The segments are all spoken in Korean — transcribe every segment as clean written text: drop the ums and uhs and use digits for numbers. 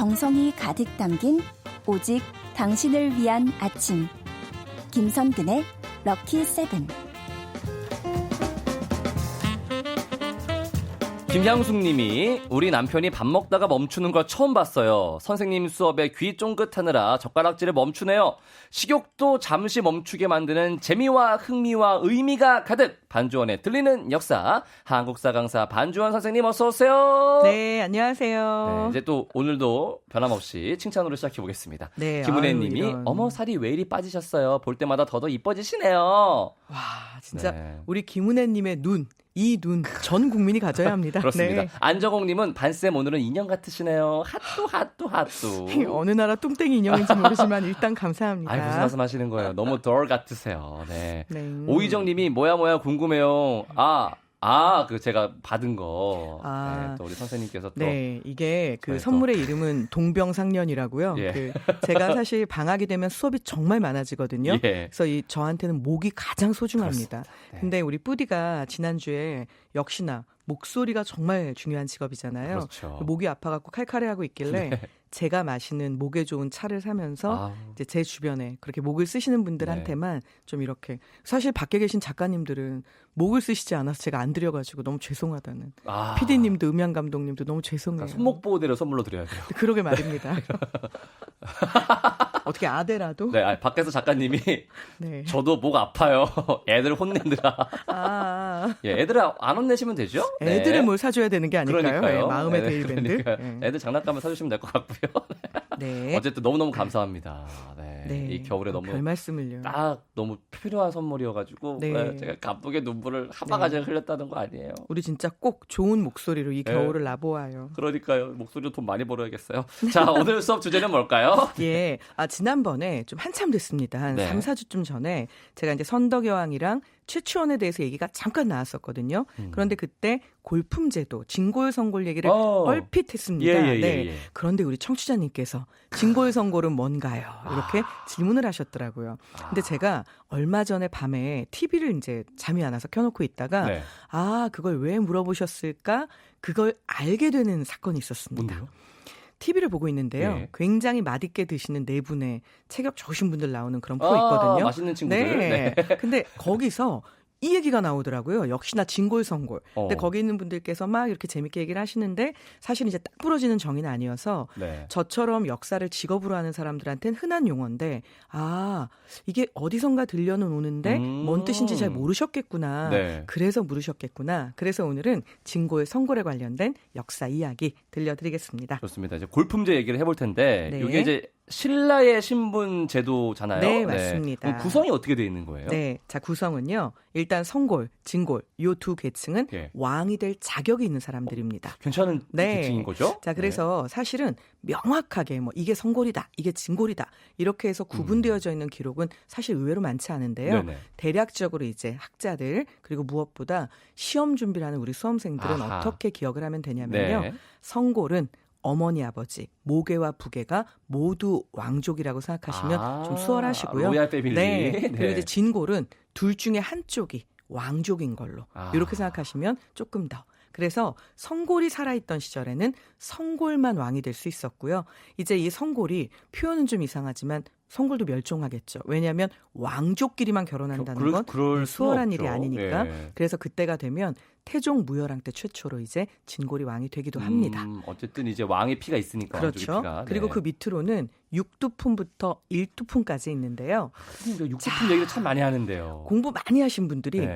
정성이 가득 담긴 오직 당신을 위한 아침. 김선근의 럭키 세븐. 김향숙님이 우리 남편이 밥 먹다가 멈추는 걸 처음 봤어요. 선생님 수업에 귀 쫑긋하느라 젓가락질을 멈추네요. 식욕도 잠시 멈추게 만드는 재미와 흥미와 의미가 가득 반주원에 들리는 역사. 한국사 강사 반주원 선생님 어서 오세요. 네, 안녕하세요. 네, 이제 또 오늘도 변함없이 칭찬으로 시작해 보겠습니다. 네, 김은혜님이 이런. 어머 살이 왜 이리 빠지셨어요. 볼 때마다 더더 이뻐지시네요. 와, 진짜 네. 우리 김은혜님의 눈, 이 눈 전 국민이 가져야 합니다. 그렇습니다. 네. 안정옥님은 반쌤 오늘은 인형 같으시네요. 핫도. 어느 나라 뚱땡이 인형인지 모르지만 일단 감사합니다. 아이, 무슨 말씀하시는 거예요? 너무 덜 같으세요. 네. 네. 오희정님이 뭐야 궁금해요. 그 제가 받은 거. 네, 또 우리 선생님께서 또. 네, 이게 그 저희 선물의 이름은 동병상련이라고요. 예. 제가 사실 방학이 되면 수업이 정말 많아지거든요. 예. 그래서 저한테는 목이 가장 소중합니다. 네. 근데 우리 뿌디가 지난주에 역시나 목소리가 정말 중요한 직업이잖아요. 그렇죠. 목이 아파갖고 칼칼해하고 있길래 네. 제가 마시는 목에 좋은 차를 사면서 이제 제 주변에 그렇게 목을 쓰시는 분들한테만 좀 이렇게 사실 밖에 계신 작가님들은 목을 쓰시지 않아서 제가 안 드려가지고 너무 죄송하다는 PD님도 음향 감독님도 너무 죄송해요. 손목 보호대를 선물로 드려야 돼요. 그러게 말입니다. 어떻게 아대라도? 네, 밖에서 작가님이 네. 저도 목 아파요. 애들 혼내느라. 예, 애들 안 혼내시면 되죠? 애들을 뭘 사줘야 되는 게 아닐까요? 그러니까요. 네, 마음의 데일밴드. 네. 애들 장난감을 사주시면 될 것 같고요. 네. 어쨌든 너무너무 감사합니다. 네. 네. 이 겨울에 너무 별 말씀을요. 딱 너무 필요한 선물이어가지고 네. 제가 가쁘게 눈물을 한 바가지를 흘렸다는 거 아니에요. 우리 진짜 꼭 좋은 목소리로 이 겨울을 나보아요. 그러니까요. 목소리로 돈 많이 벌어야겠어요. 자, 오늘 수업 주제는 뭘까요? 예. 지난번에 좀 한참 됐습니다. 한 3, 4주쯤 전에 제가 이제 선덕여왕이랑 최추원에 대해서 얘기가 잠깐 나왔었거든요. 그런데 그때 골품제도, 진골성골 얘기를 얼핏 했습니다. 네. 그런데 우리 청취자님께서 진골성골은 뭔가요? 이렇게 질문을 하셨더라고요. 근데 제가 얼마 전에 밤에 TV를 이제 잠이 안 와서 켜놓고 있다가 그걸 왜 물어보셨을까? 그걸 알게 되는 사건이 있었습니다. 뭔데요? TV를 보고 있는데요. 네. 굉장히 맛있게 드시는 네 분의 체격 좋으신 분들 나오는 그런 프로 있거든요. 맛있는 친구들. 네. 근데 거기서 이 얘기가 나오더라고요. 역시나 진골성골. 근데 거기 있는 분들께서 막 이렇게 재밌게 얘기를 하시는데 사실 이제 딱 부러지는 정의는 아니어서 저처럼 역사를 직업으로 하는 사람들한테는 흔한 용어인데 이게 어디선가 들려는 오는데 뭔 뜻인지 잘 모르셨겠구나. 그래서 물으셨겠구나. 그래서 오늘은 진골 성골에 관련된 역사 이야기 들려드리겠습니다. 좋습니다. 이제 골품제 얘기를 해볼 텐데 이게 이제 신라의 신분 제도잖아요. 네, 맞습니다. 그럼 구성이 어떻게 되어 있는 거예요? 네, 자 구성은요. 일단 성골, 진골 요 두 계층은 왕이 될 자격이 있는 사람들입니다. 괜찮은 계층인 거죠? 자, 그래서 사실은 명확하게 이게 성골이다, 이게 진골이다 이렇게 해서 구분되어져 있는 기록은 사실 의외로 많지 않은데요. 대략적으로 이제 학자들 그리고 무엇보다 시험 준비를 하는 우리 수험생들은 어떻게 기억을 하면 되냐면요. 성골은 어머니, 아버지, 모계와 부계가 모두 왕족이라고 생각하시면 좀 수월하시고요. 로얄 패밀리. 네. 그리고 이제 진골은 둘 중에 한쪽이 왕족인 걸로 이렇게 생각하시면 조금 더. 그래서 성골이 살아있던 시절에는 성골만 왕이 될 수 있었고요. 이제 이 성골이 표현은 좀 이상하지만 성골도 멸종하겠죠. 왜냐하면 왕족끼리만 결혼한다는 건 수월한 일이 아니니까. 그래서 그때가 되면 태종 무열왕 때 최초로 이제 진골이 왕이 되기도 합니다. 어쨌든 이제 왕의 피가 있으니까. 그렇죠. 피가. 그리고 그 밑으로는 6두품부터 1두품까지 있는데요. 6두품 얘기를 참 많이 하는데요. 공부 많이 하신 분들이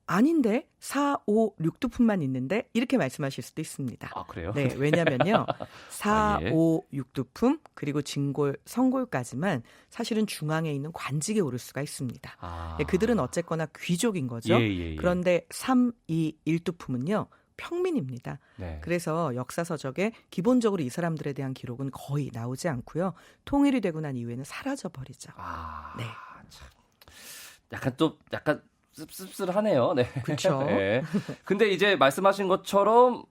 아닌데 4, 5, 6두품만 있는데 이렇게 말씀하실 수도 있습니다. 그래요? 네, 왜냐면요. 4, 5, 6두품 그리고 진골, 성골까지만 사실은 중앙에 있는 관직에 오를 수가 있습니다. 그들은 어쨌거나 귀족인 거죠. 그런데 3, 2, 1두품은요. 평민입니다. 그래서 역사서적에 기본적으로 이 사람들에 대한 기록은 거의 나오지 않고요. 통일이 되고 난 이후에는 사라져버리죠. 네. 약간 씁쓸하네요. 네. 그렇죠. 네. 근데 이제 말씀하신 것처럼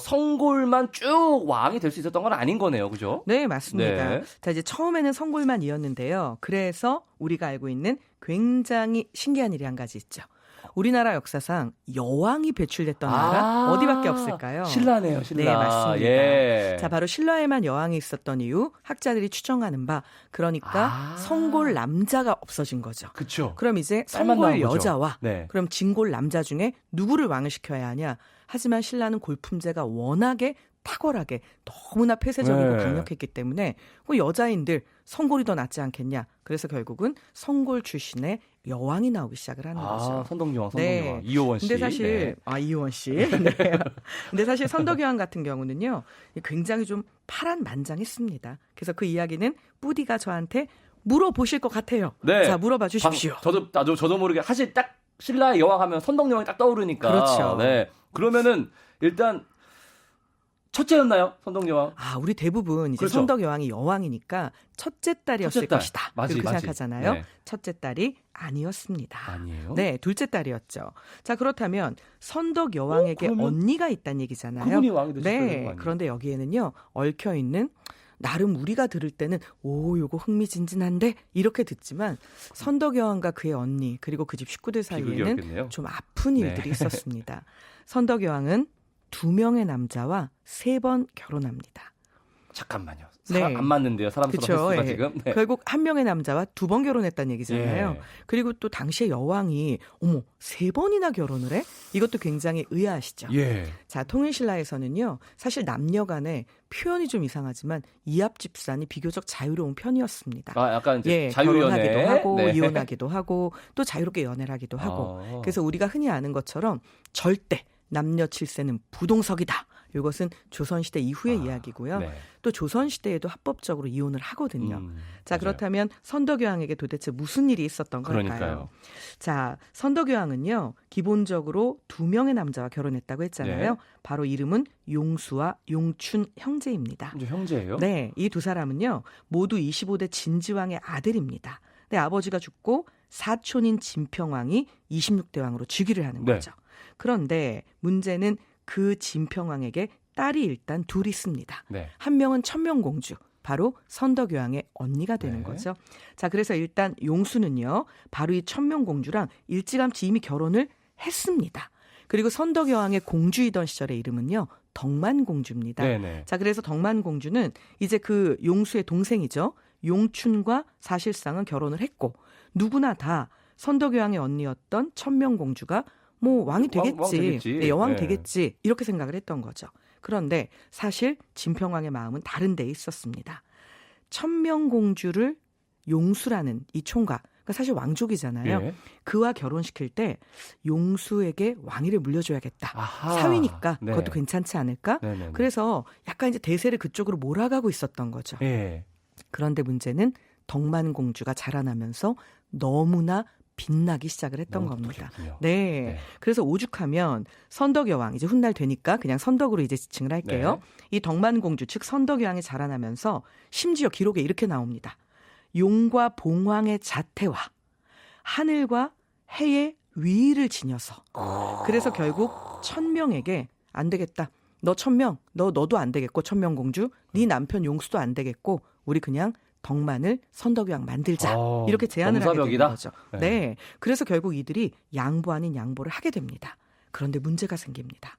성골만 쭉 왕이 될 수 있었던 건 아닌 거네요. 그죠? 네, 맞습니다. 자, 이제 처음에는 성골만이었는데요. 그래서 우리가 알고 있는 굉장히 신기한 일이 한 가지 있죠. 우리나라 역사상 여왕이 배출됐던 나라 어디밖에 없을까요? 신라네요, 신라. 네, 맞습니다. 예. 자, 바로 신라에만 여왕이 있었던 이유 학자들이 추정하는 바 그러니까 성골 남자가 없어진 거죠. 그렇죠. 그럼 이제 딸만 성골 나온 거죠. 여자와 네. 그럼 진골 남자 중에 누구를 왕을 시켜야 하냐? 하지만 신라는 골품제가 워낙에 탁월하게 너무나 폐쇄적이고 네. 강력했기 때문에 그 여자인들 성골이 더 낫지 않겠냐. 그래서 결국은 성골 출신의 여왕이 나오기 시작을 하는 거죠. 선덕여왕, 네. 선덕여왕. 이효원 씨. 근데 사실 네. 이효원 씨. 네. 근데 사실 선덕여왕 같은 경우는요. 굉장히 좀 파란만장했습니다. 그래서 그 이야기는 뿌디가 저한테 물어보실 것 같아요. 네. 자, 물어봐 주십시오. 저도 모르게 사실 딱 신라의 여왕 하면 선덕여왕이 딱 떠오르니까. 그렇죠. 네. 그러면은 일단 첫째였나요? 선덕여왕? 우리 대부분 이제 그렇죠. 선덕여왕이 여왕이니까 첫째 딸이었을 첫째 딸. 것이다. 맞지, 이렇게 맞지. 생각하잖아요. 네. 첫째 딸이 아니었습니다. 아니에요? 네, 둘째 딸이었죠. 자, 그렇다면 선덕여왕에게 그러면 언니가 있다는 얘기잖아요. 그분이 왕이 되셨다는 거 네, 아니에요? 그런데 여기에는요. 얽혀 있는 나름 우리가 들을 때는 요거 흥미진진한데 이렇게 듣지만 선덕여왕과 그의 언니 그리고 그 집 식구들 사이에는 비극이었겠네요. 좀 아픈 네. 일들이 있었습니다. 선덕여왕은 2명의 남자와 3번 결혼합니다. 잠깐만요. 네. 안 맞는데요. 사람 수가 그쵸, 횟수가 예. 지금. 네. 결국 한 명의 남자와 2번 결혼했다는 얘기잖아요. 예. 그리고 또 당시에 여왕이 3번이나 결혼을 해? 이것도 굉장히 의아하시죠. 예. 자, 통일신라에서는요. 사실 남녀 간에 표현이 좀 이상하지만 이합 집산이 비교적 자유로운 편이었습니다. 약간 이제 예, 자유연애. 결혼하기도 하고 네. 이혼하기도 하고 또 자유롭게 연애를 하기도 하고. 그래서 우리가 흔히 아는 것처럼 절대 남녀 칠세는 부동석이다. 이것은 조선시대 이후의 이야기고요. 네. 또 조선시대에도 합법적으로 이혼을 하거든요. 자, 맞아요. 그렇다면 선덕여왕에게 도대체 무슨 일이 있었던 걸까요? 그러니까요. 자, 선덕여왕은요. 기본적으로 2명의 남자와 결혼했다고 했잖아요. 네. 바로 이름은 용수와 용춘 형제입니다. 이제 형제예요? 네, 이 두 사람은요. 모두 25대 진지왕의 아들입니다. 네, 아버지가 죽고 사촌인 진평왕이 26대 왕으로 즉위를 하는 네. 거죠. 그런데 문제는 그 진평왕에게 딸이 일단 둘 있습니다. 네. 한 명은 천명공주, 바로 선덕여왕의 언니가 되는 네. 거죠. 자, 그래서 일단 용수는요, 바로 이 천명공주랑 일찌감치 이미 결혼을 했습니다. 그리고 선덕여왕의 공주이던 시절의 이름은요, 덕만공주입니다. 네네. 자, 그래서 덕만공주는 이제 그 용수의 동생이죠. 용춘과 사실상은 결혼을 했고, 누구나 다 선덕여왕의 언니였던 천명공주가 왕이 되겠지, 왕 되겠지. 네, 여왕 네. 되겠지 이렇게 생각을 했던 거죠. 그런데 사실 진평왕의 마음은 다른 데에 있었습니다. 천명공주를 용수라는 이 총각, 그러니까 사실 왕족이잖아요. 예. 그와 결혼시킬 때 용수에게 왕위를 물려줘야겠다. 아하. 사위니까 네. 그것도 괜찮지 않을까? 네네네. 그래서 약간 이제 대세를 그쪽으로 몰아가고 있었던 거죠. 예. 그런데 문제는 덕만공주가 자라나면서 너무나 빛나기 시작을 했던 너무 겁니다. 똑똑했군요. 네. 네. 그래서 오죽하면 선덕여왕, 이제 훗날 되니까 그냥 선덕으로 이제 지칭을 할게요. 이 덕만공주 즉 선덕여왕이 자라나면서 심지어 기록에 이렇게 나옵니다. 용과 봉황의 자태와 하늘과 해의 위를 지녀서. 그래서 결국 천명에게 안 되겠다. 너 천명, 너도 안 되겠고 천명공주, 네 남편 용수도 안 되겠고 우리 그냥 덕만을 선덕여왕 만들자. 이렇게 제안을 하게 되는 거죠. 네. 네. 그래서 결국 이들이 양보 아닌 양보를 하게 됩니다. 그런데 문제가 생깁니다.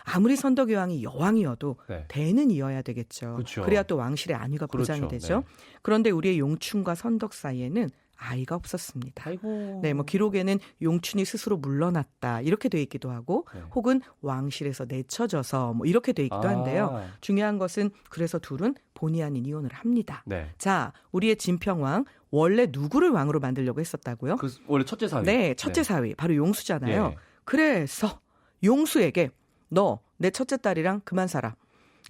아무리 선덕여왕이 여왕이어도 네. 대는 이어야 되겠죠. 그렇죠. 그래야 또 왕실의 안위가 그렇죠. 보장이 되죠. 네. 그런데 우리의 용춘과 선덕 사이에는 아이가 없었습니다. 아이고. 네, 기록에는 용춘이 스스로 물러났다 이렇게 돼 있기도 하고, 네. 혹은 왕실에서 내쳐져서 이렇게 돼 있기도 한데요. 중요한 것은 그래서 둘은 본의 아닌 이혼을 합니다. 네. 자, 우리의 진평왕 원래 누구를 왕으로 만들려고 했었다고요? 원래 첫째 사위. 네, 첫째 사위 바로 용수잖아요. 예. 그래서 용수에게 너 내 첫째 딸이랑 그만 살아.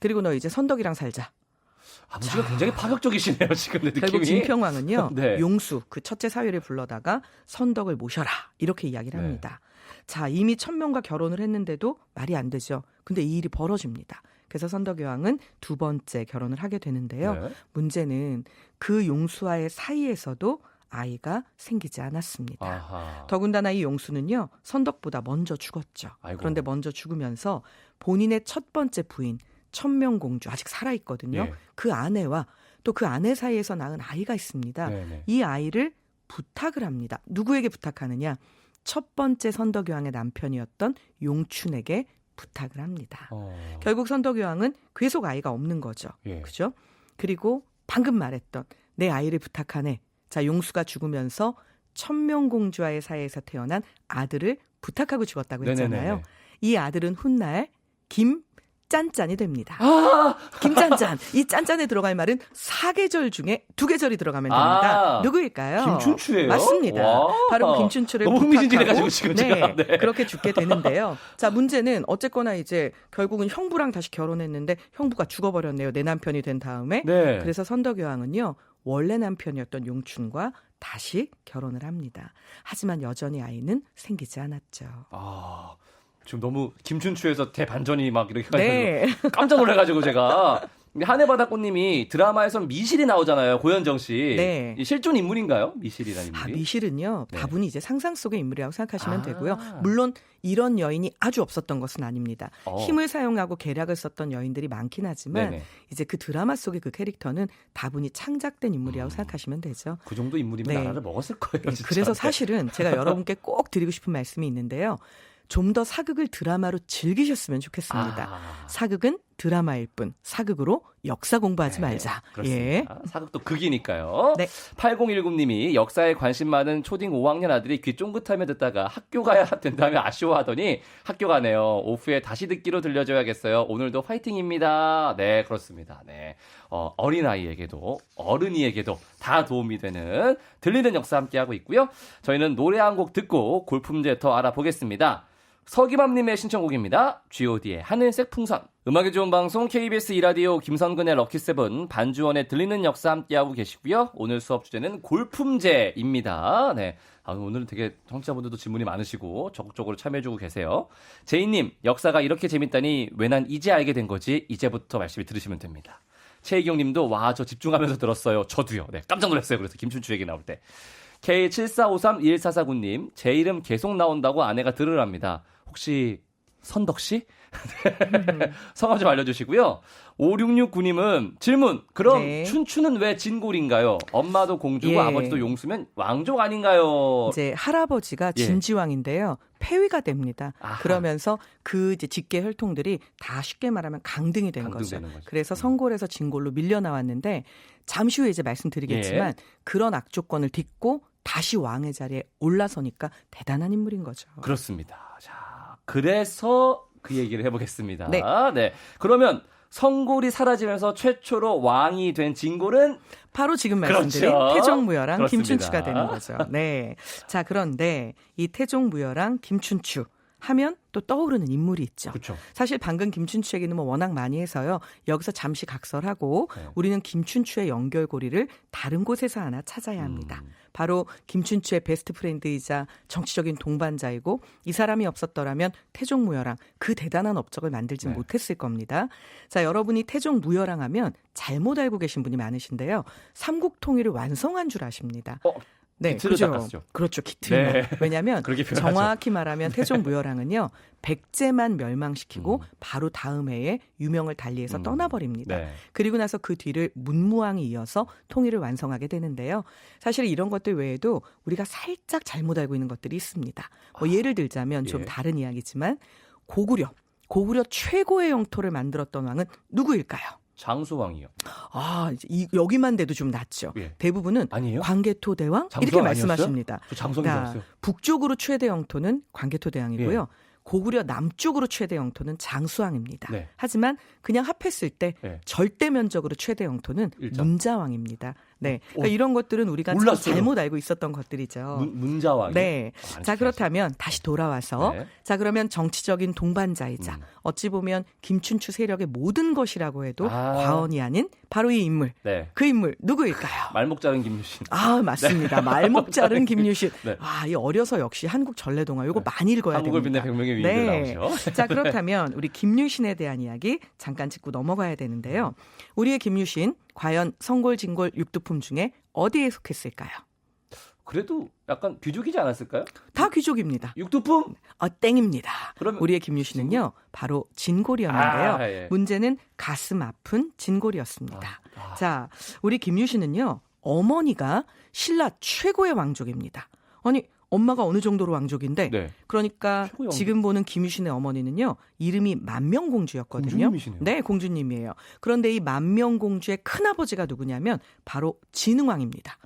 그리고 너 이제 선덕이랑 살자. 아버지가 굉장히 파격적이시네요, 지금 내 느낌이. 결국 진평왕은요. 네. 용수 그 첫째 사위를 불러다가 선덕을 모셔라 이렇게 이야기를 네. 합니다. 자, 이미 천명과 결혼을 했는데도 말이 안 되죠. 근데 이 일이 벌어집니다. 그래서 선덕여왕은 두 번째 결혼을 하게 되는데요. 네. 문제는 그 용수와의 사이에서도 아이가 생기지 않았습니다. 아하. 더군다나 이 용수는요, 선덕보다 먼저 죽었죠. 아이고. 그런데 먼저 죽으면서 본인의 첫 번째 부인 천명공주 아직 살아있거든요. 예. 그 아내와 또 그 아내 사이에서 낳은 아이가 있습니다. 네네. 이 아이를 부탁을 합니다. 누구에게 부탁하느냐? 첫 번째 선덕여왕의 남편이었던 용춘에게 부탁을 합니다. 결국 선덕여왕은 괴속 아이가 없는 거죠. 예. 그죠? 그리고 방금 말했던 내 아이를 부탁하네. 자, 용수가 죽으면서 천명공주와의 사이에서 태어난 아들을 부탁하고 죽었다고 했잖아요. 네네네네. 이 아들은 훗날 김짠짠이 됩니다. 아! 김짠짠. 이 짠짠에 들어갈 말은 4계절 중에 2계절이 들어가면 됩니다. 아, 누구일까요? 김춘추예요? 맞습니다. 와. 바로 김춘추를 너무 부탁하고 흥미진진해가지고 지금 제가. 네. 그렇게 죽게 되는데요. 자, 문제는 어쨌거나 이제 결국은 형부랑 다시 결혼했는데 형부가 죽어버렸네요. 내 남편이 된 다음에. 네. 그래서 선덕여왕은요. 원래 남편이었던 용춘과 다시 결혼을 합니다. 하지만 여전히 아이는 생기지 않았죠. 아, 지금 너무 김춘추에서 대반전이 막 이렇게 네. 깜짝 놀라가지고 제가. 하늘바다꽃님이 드라마에선 미실이 나오잖아요. 고현정 씨. 네. 이 실존 인물인가요? 미실이라는 인물이? 미실은요. 네. 다분히 이제 상상 속의 인물이라고 생각하시면 아. 되고요. 물론 이런 여인이 아주 없었던 것은 아닙니다. 힘을 사용하고 계략을 썼던 여인들이 많긴 하지만 네네. 이제 그 드라마 속의 그 캐릭터는 다분히 창작된 인물이라고 생각하시면 되죠. 그 정도 인물이면 네. 나라를 먹었을 거예요. 네, 진짜. 그래서 사실은 제가 여러분께 꼭 드리고 싶은 말씀이 있는데요. 좀 더 사극을 드라마로 즐기셨으면 좋겠습니다. 사극은 드라마일 뿐 사극으로 역사 공부하지 말자. 그렇습니다. 예. 사극도 극이니까요. 네. 8019님이 역사에 관심 많은 초딩 5학년 아들이 귀 쫑긋하며 듣다가 학교 가야 된다며 아쉬워하더니 학교 가네요. 오후에 다시 듣기로 들려줘야겠어요. 오늘도 화이팅입니다. 네, 그렇습니다. 네, 어린아이에게도 어른이에게도 다 도움이 되는 들리는 역사 함께하고 있고요. 저희는 노래 한 곡 듣고 골품제 더 알아보겠습니다. 서기맘님의 신청곡입니다. G.O.D의 하늘색 풍선. 음악이 좋은 방송 KBS 2라디오 김선근의 럭키세븐 반주원의 들리는 역사 함께하고 계시고요. 오늘 수업 주제는 골품제입니다. 네, 오늘은 되게 청취자분들도 질문이 많으시고 적극적으로 참여해주고 계세요. 제이님, 역사가 이렇게 재밌다니 왜 난 이제 알게 된 거지? 이제부터 말씀을 들으시면 됩니다. 최희경님도 와, 저 집중하면서 들었어요. 저도요. 네, 깜짝 놀랐어요. 그래서 김춘추 얘기 나올 때. K74531449님, 제 이름 계속 나온다고 아내가 들으랍니다. 혹시 선덕씨? 성함 좀 알려주시고요. 5669님은 질문. 그럼 네. 춘추는 왜 진골인가요? 엄마도 공주고 예. 아버지도 용수면 왕족 아닌가요? 이제 할아버지가 예. 진지왕인데요. 폐위가 됩니다. 아하. 그러면서 그 이제 직계 혈통들이 다 쉽게 말하면 강등이 된 거죠. 강등되는 거죠. 그래서 성골에서 진골로 밀려 나왔는데 잠시 후에 이제 말씀드리겠지만 예. 그런 악조건을 딛고 다시 왕의 자리에 올라서니까 대단한 인물인 거죠. 그렇습니다. 자, 그래서 그 얘기를 해보겠습니다. 네. 네. 그러면 성골이 사라지면서 최초로 왕이 된 진골은 바로 지금 말씀드린 그렇죠. 태종무열랑 그렇습니다. 김춘추가 되는 거죠. 네. 자, 그런데 이 태종무열랑 김춘추 하면 또 떠오르는 인물이 있죠. 그렇죠. 사실 방금 김춘추 얘기는 뭐 워낙 많이 해서요. 여기서 잠시 각설하고 네. 우리는 김춘추의 연결고리를 다른 곳에서 하나 찾아야 합니다. 바로 김춘추의 베스트 프렌드이자 정치적인 동반자이고 이 사람이 없었더라면 태종무열왕 그 대단한 업적을 만들지 네. 못했을 겁니다. 자, 여러분이 태종무열왕 하면 잘못 알고 계신 분이 많으신데요. 삼국 통일을 완성한 줄 아십니다. 네, 기틀을 그죠. 닦았죠. 그렇죠. 기틀만. 네. 왜냐하면 그렇게 표현하죠. 정확히 말하면 태종무열왕은요. 백제만 멸망시키고 바로 다음 해에 유명을 달리해서 떠나버립니다. 네. 그리고 나서 그 뒤를 문무왕이 이어서 통일을 완성하게 되는데요. 사실 이런 것들 외에도 우리가 살짝 잘못 알고 있는 것들이 있습니다. 뭐 예를 들자면 좀 예. 다른 이야기지만 고구려 최고의 영토를 만들었던 왕은 누구일까요? 장수왕이요. 이제 여기만 돼도 좀 낫죠. 예. 대부분은 아니에요? 광개토대왕 장수왕 이렇게 아니었어요? 말씀하십니다. 저 장성인 줄 알았어요. 북쪽으로 최대 영토는 광개토대왕이고요. 고구려 남쪽으로 최대 영토는 장수왕입니다. 네. 하지만 그냥 합했을 때 네. 절대 면적으로 최대 영토는 일정. 문자왕입니다. 네, 그러니까 이런 것들은 우리가 참 몰랐어요. 잘못 알고 있었던 것들이죠. 문자왕이. 네. 자, 그렇다면 다시 돌아와서 네. 자, 그러면 정치적인 동반자이자 어찌 보면 김춘추 세력의 모든 것이라고 해도 과언이 아닌 바로 이 인물. 네. 그 인물 누구일까요? 말목자른 김유신. 맞습니다. 말목자른 김유신. 네. 이 어려서 역시 한국 전래동화 이거 많이 읽어야 한국을 됩니다. 빛낸 백명의 위인들 네. 나오죠. 자, 그렇다면 우리 김유신에 대한 이야기 잠깐 짚고 넘어가야 되는데요. 우리의 김유신 과연 성골, 진골, 육두품 중에 어디에 속했을까요? 그래도 약간 귀족이지 않았을까요? 다 귀족입니다. 육두품? 땡입니다. 그러면 우리의 김유신은요, 바로 진골이었는데요. 예. 문제는 가슴 아픈 진골이었습니다. 자, 우리 김유신은요, 어머니가 신라 최고의 왕족입니다. 아니, 엄마가 어느 정도로 왕족인데 네. 그러니까 최고의 왕족. 지금 보는 김유신의 어머니는요. 이름이 만명공주였거든요. 공주님이시네요. 네, 공주님이에요. 그런데 이 만명공주의 큰아버지가 누구냐면 바로 진흥왕입니다.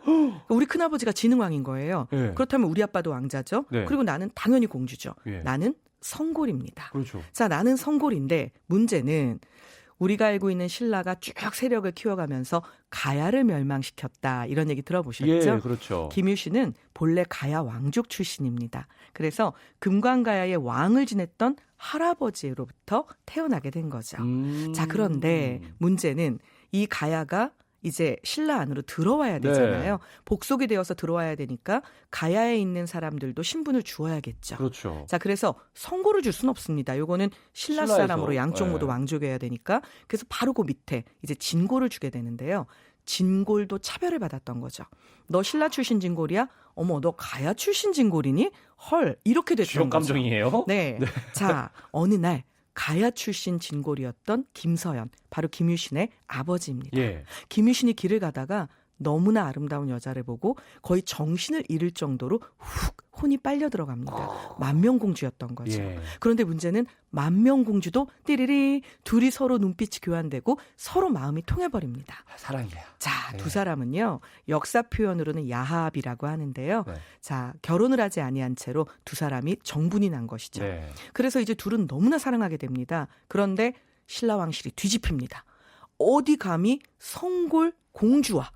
우리 큰아버지가 진흥왕인 거예요. 네. 그렇다면 우리 아빠도 왕자죠. 네. 그리고 나는 당연히 공주죠. 예. 나는 성골입니다. 그렇죠. 자, 나는 성골인데 문제는 우리가 알고 있는 신라가 쭉 세력을 키워가면서 가야를 멸망시켰다. 이런 얘기 들어보셨죠? 예, 그렇죠. 김유신은 본래 가야 왕족 출신입니다. 그래서 금관가야의 왕을 지냈던 할아버지로부터 태어나게 된 거죠. 자, 그런데 문제는 이 가야가 이제 신라 안으로 들어와야 되잖아요. 네. 복속이 되어서 들어와야 되니까 가야에 있는 사람들도 신분을 주어야겠죠. 그렇죠. 자, 그래서 성고를 줄 수는 없습니다. 요거는 신라 신라에서, 사람으로 양쪽 모두 네. 왕족이어야 되니까 그래서 바로 그 밑에 이제 진골을 주게 되는데요. 진골도 차별을 받았던 거죠. 너 신라 출신 진골이야? 어머, 너 가야 출신 진골이니? 헐, 이렇게 됐던 지역 거죠. 감정이에요. 네. 자, 어느 날 가야 출신 진골이었던 김서연, 바로 김유신의 아버지입니다. 예. 김유신이 길을 가다가 너무나 아름다운 여자를 보고 거의 정신을 잃을 정도로 훅 혼이 빨려 들어갑니다. 만명공주였던 거죠. 예. 그런데 문제는 만명공주도 띠리리 둘이 서로 눈빛이 교환되고 서로 마음이 통해버립니다. 사랑이야. 자, 네. 두 사람은요. 역사 표현으로는 야합이라고 하는데요. 네. 자, 결혼을 하지 아니한 채로 두 사람이 정분이 난 것이죠. 네. 그래서 이제 둘은 너무나 사랑하게 됩니다. 그런데 신라 왕실이 뒤집힙니다. 어디 감히 성골 공주와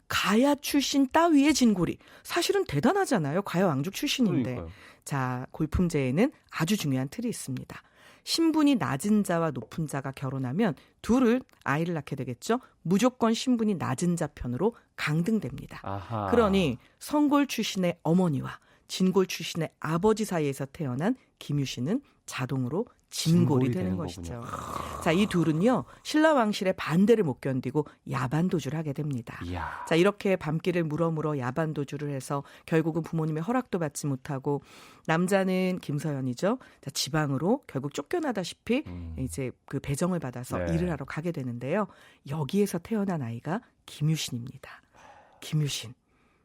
가야 출신 따위의 진골이 사실은 대단하잖아요. 가야 왕족 출신인데. 그러니까요. 자, 골품제에는 아주 중요한 틀이 있습니다. 신분이 낮은 자와 높은 자가 결혼하면 둘을 아이를 낳게 되겠죠. 무조건 신분이 낮은 자 편으로 강등됩니다. 아하. 그러니 성골 출신의 어머니와 진골 출신의 아버지 사이에서 태어난 김유신은 자동으로 진골이 되는 것이죠. 자, 이 둘은요. 신라 왕실의 반대를 못 견디고 야반도주를 하게 됩니다. 이야. 자, 이렇게 밤길을 물어물어 야반도주를 해서 결국은 부모님의 허락도 받지 못하고 남자는 김서연이죠. 자, 지방으로 결국 쫓겨나다시피 이제 그 배정을 받아서 네. 일을 하러 가게 되는데요. 여기에서 태어난 아이가 김유신입니다. 김유신.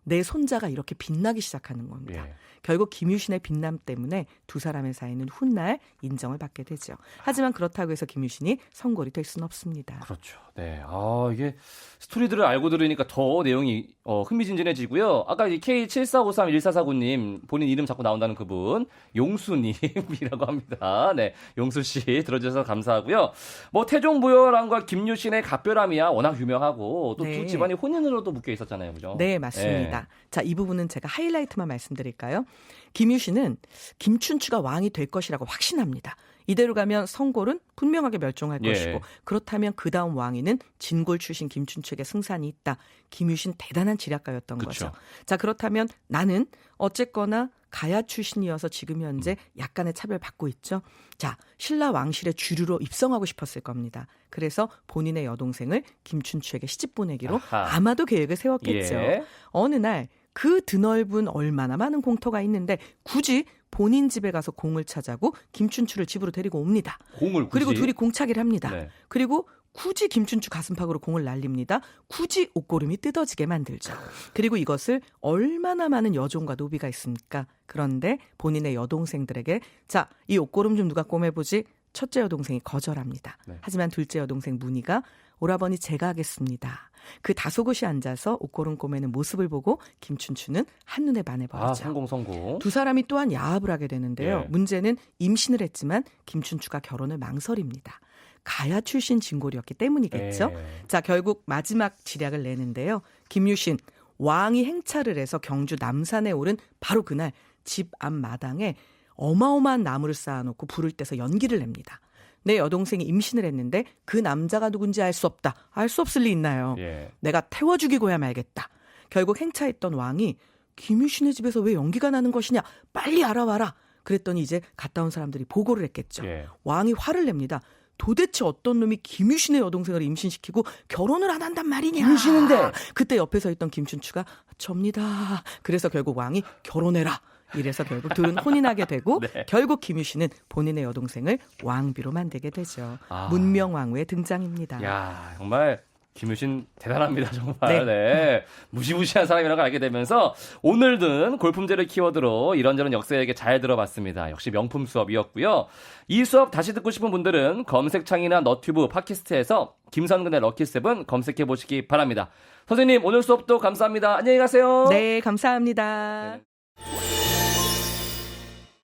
내 손자가 이렇게 빛나기 시작하는 겁니다. 예. 결국 김유신의 빛남 때문에 두 사람의 사이는 훗날 인정을 받게 되죠. 하지만 그렇다고 해서 김유신이 성골이 될 수는 없습니다. 그렇죠. 네. 아, 이게 스토리들을 알고 들으니까 더 내용이 흥미진진해지고요. 아까 이 K74531449님 본인 이름 자꾸 나온다는 그분 용수님이라고 합니다. 네. 용수 씨 들어주셔서 감사하고요. 뭐 태종부열왕과 김유신의 갑별함이야 워낙 유명하고 또 두 네. 집안이 혼인으로도 묶여 있었잖아요. 그죠? 네, 맞습니다. 자, 이 부분은 제가 하이라이트만 말씀드릴까요? 김유신은 김춘추가 왕이 될 것이라고 확신합니다. 이대로 가면 성골은 분명하게 멸종할 예. 것이고 그렇다면 그 다음 왕위는 진골 출신 김춘추에게 승산이 있다. 김유신 대단한 지략가였던 그쵸. 거죠. 자, 그렇다면 나는 어쨌거나 가야 출신이어서 지금 현재 약간의 차별받고 있죠. 자, 신라 왕실의 주류로 입성하고 싶었을 겁니다. 그래서 본인의 여동생을 김춘추에게 시집 보내기로 아하. 아마도 계획을 세웠겠죠. 예. 어느 날 그 드넓은 얼마나 많은 공터가 있는데 굳이 본인 집에 가서 공을 차자고 김춘추를 집으로 데리고 옵니다. 공을 굳이. 그리고 둘이 공차기를 합니다. 네. 그리고 굳이 김춘추 가슴팍으로 공을 날립니다. 굳이 옷고름이 뜯어지게 만들죠. 그리고 이것을 얼마나 많은 여종과 노비가 있습니까? 그런데 본인의 여동생들에게 자, 이 옷고름 좀 누가 꼬매보지? 첫째 여동생이 거절합니다. 네. 하지만 둘째 여동생 문희가 오라버니 제가 하겠습니다. 그 다소곳이 앉아서 옷고름 꼬매는 모습을 보고 김춘추는 한눈에 반해버리죠. 아, 성공. 두 사람이 또한 야합을 하게 되는데요. 예. 문제는 임신을 했지만 김춘추가 결혼을 망설입니다. 가야 출신 진골이었기 때문이겠죠. 예. 자, 결국 마지막 지략을 내는데요. 김유신 왕이 행차를 해서 경주 남산에 오른 바로 그날 집 앞 마당에 어마어마한 나무를 쌓아놓고 불을 떼서 연기를 냅니다. 내 여동생이 임신을 했는데 그 남자가 누군지 알 수 없다. 알 수 없을 리 있나요? 예. 내가 태워 죽이고야 말겠다. 결국 행차했던 왕이 김유신의 집에서 왜 연기가 나는 것이냐. 빨리 알아와라. 그랬더니 이제 갔다 온 사람들이 보고를 했겠죠. 예. 왕이 화를 냅니다. 도대체 어떤 놈이 김유신의 여동생을 임신시키고 결혼을 안 한단 말이냐. 임신인데. 그때 옆에 서 있던 김춘추가 접니다. 그래서 결국 왕이 결혼해라. 이래서 결국 둘은 혼인하게 되고 네. 결국 김유신은 본인의 여동생을 왕비로 만들게 되죠. 아. 문명왕후의 등장입니다. 야, 정말 김유신 대단합니다, 정말. 네. 네. 무시무시한 사람이라는 걸 알게 되면서 오늘 든 골품제를 키워드로 이런저런 역사 얘기 잘 들어봤습니다. 역시 명품 수업이었고요. 이 수업 다시 듣고 싶은 분들은 검색창이나 너튜브, 팟캐스트에서 김선근의 럭키7 검색해 보시기 바랍니다. 선생님, 오늘 수업도 감사합니다. 안녕히 가세요. 네, 감사합니다. 네.